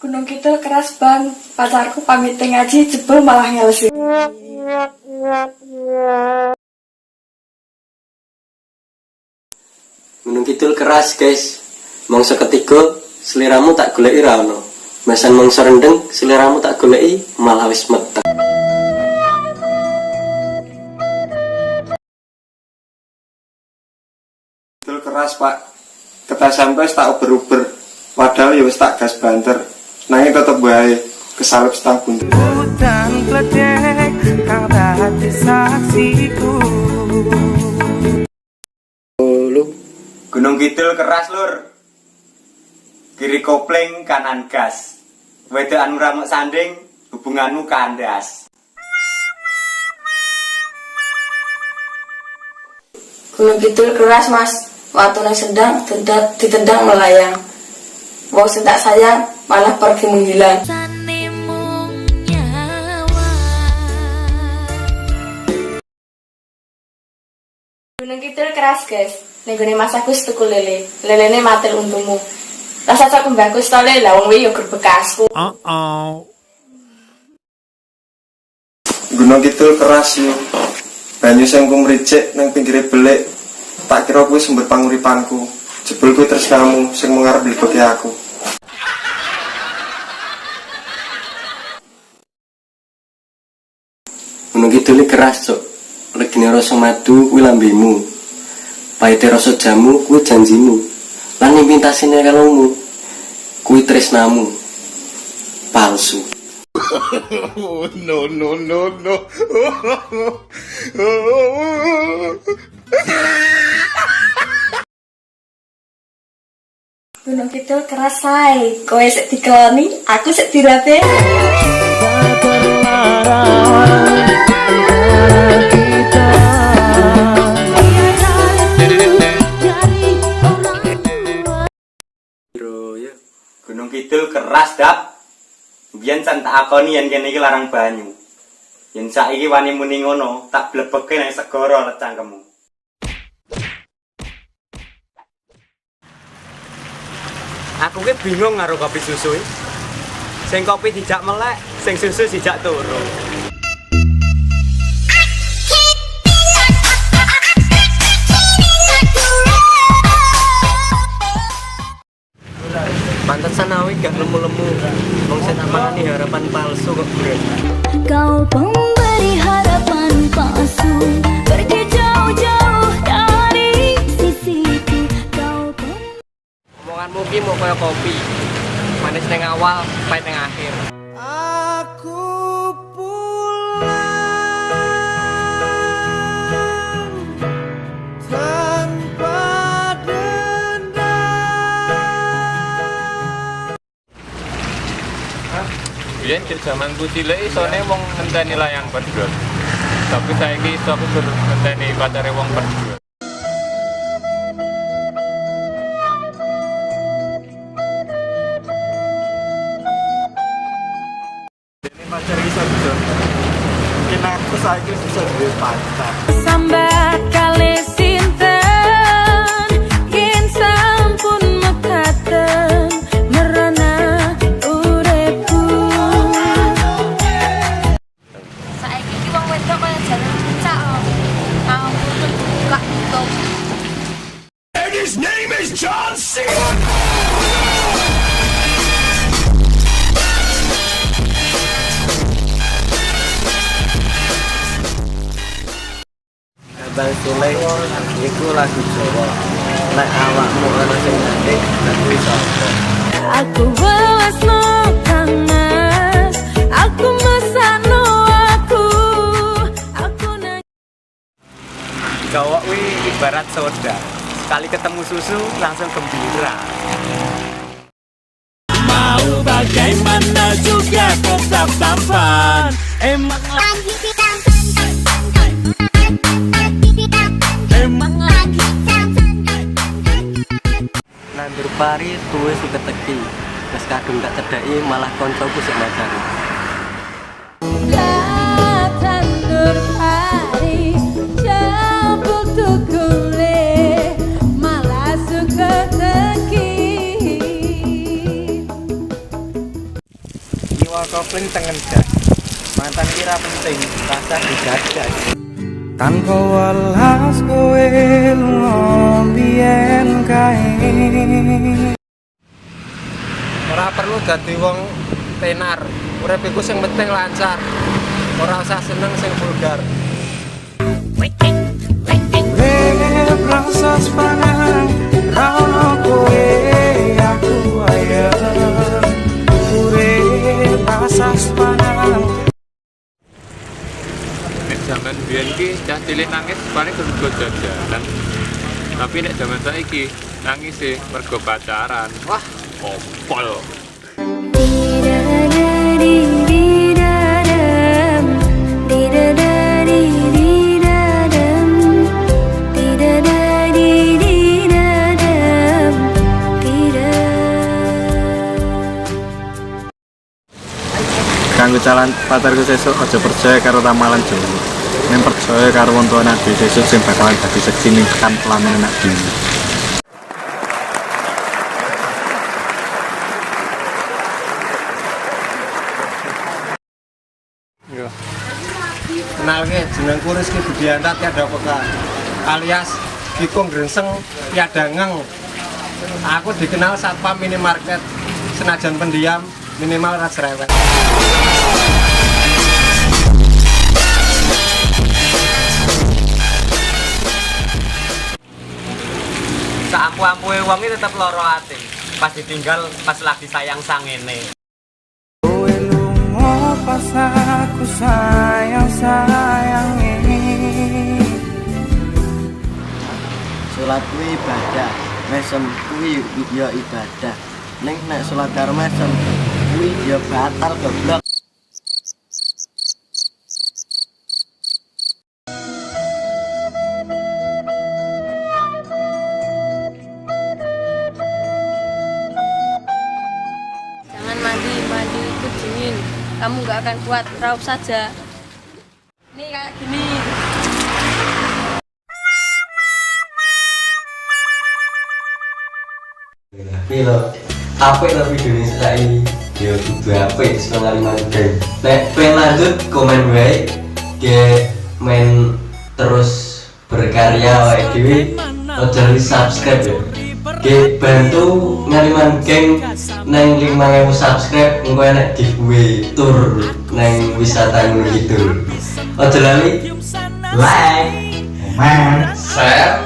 Gunung Kidul keras bang, pacarku pamit ngaji jebul malah ngelsi. Gunung Kidul keras guys, mangsa ketiga seliramu tak goleki ra ono. Mesan mangsa rendeng seliramu tak goleki malah wis meteng. Kidul keras pak, kata sampai tak uber-uber, padahal ya wis tak gas banter. Nanging tetep bae kesalip setengah buntu. Hutan pledek kang dadi saksiku. Gunung Kidul keras lur. Kiri kopling kanan gas. Wedokan ramuk sanding, hubunganmu kandas. Gunung Kidul keras mas, watune sedang ditendang melayang. Wong sing tak sayang malah pergi menghilang. Gunung Kidul keras guys, ning gone Mas Agus tuku lele. Lelene matil untumu. Rasa cok kembangku stole lah wong wi yo gur bekasku. Gunung Kidul keras yo. Banyu sing ku mricik nang pinggire belik. Tak kira kuwi sumber panguripanku. Jebul kuwi tresnamu sing mengarep mlebeke aku. Gunung Kidul keras cok. Regine rasa madu kuwi lambemu. Pahite rasa jamu kuwi janjimu. Lan impintasine kalomu kuwi tresnamu. Palsu. No. Gunung Kidul keras sae, kowe sik dikeloni, aku sik dirabe. Gunung Kidul keras dap. Biyen can tak akoni yen kene iki larang banyu. Yen saiki wani muni ngono, tak blebeke nang segara let cangkemmu. Aku ki bingung karo kopi susu. Sing kopi dijak melek, sing susu dijak turu. Pantesan awi gak lemu-lemu. Wong sing tak manani harapan palsu kok, Bro. Kau pemberi harapan palsu, pergi jauh-jauh dari sisiku. Kau Omonganmu ki mau kaya kopi. Manis ning awal, pahit ning akhir. Aku pulang tanpa dendam. Biyen cek jamanku cilik isone wong ngenteni layang pedhot. Tapi saiki iso aku gur ngenteni pacare wong pedhot. Dene pacar iso bisa. Mungkin aku saiki bisa duwe pacar. sambat kali sinten, yen sampun mekaten merana uripku. Saiki iki wong wedok kaya jalan puncak kok. Mau buka tutup. And his name is John C. Abang Sule iku lagu Jawa. Nek awakmu ana sing nyanyi, aku iso apa? Aku welasno Kang Mas, aku masakno aku nang. Jawa kuwi ibarat soda. Sekali ketemu susu langsung gembira. Mau bagaimana juga tetap tampan. Emang Nandur pari tuwe sing keteki. Wis kadung tak cedhaki malah kancaku sik macari. Tandur pari campur tukule malah suka teki. kopling tengen gas. Mantan kira penting, rasa digagas. Tanpa welas kowe lunga biyen kae. Ora perlu dadi wong tenar. Urip iku sing penting lancar. Ora usah seneng sing vulgar. Rasa sepanang rano kowe aku ayo urip rasa sepanang. Nek zaman biyen ki cah cilik nangis paling mergo jajanan. Tapi nek zaman saiki nangis sih mergo pacaran. Wah, opol. Kanggo calon pacarku sesuk aja percaya karo ramalan Jawa. Ning percaya karo wong tuwa Nabi sesuk sing bakalan dadi seksi ning kan pelaminan Nabi. Yo. Kenalke jenengku Rizky Budianta tiada peka. Alias Kiko Grenseng tiada ngeng. Aku dikenal satpam minimarket. Senajan pendiam minimal ras rewel. Saampu-ampuhe wong iki tetep loro ati. Pas ditinggal pas lagi sayang sangene. Kowe lunga pas aku sayang-sayange. Salat kuwi ibadah, mesem kuwi ya ibadah. Ning nek salat karo mesem kuwi ya batal goblok. Jangan mandi itu dingin. Kamu nggak akan kuat, raup saja. Nih kayak gini. Pilo, apa yang video ini saya dia juga apa semangat main. Nek pengen lanjut komen baik, ke main terus berkarya wae dewi, ojo di subscribe ya. Ke bantu ngaliman geng neng 5.000 subscribe, engko enak giveaway tour neng wisata gitu. Ojo lali like, comment, share.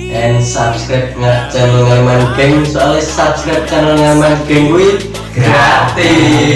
And subscribe channel Ngaliman Geng, soalnya subscribe channel Ngaliman Geng gue gratis.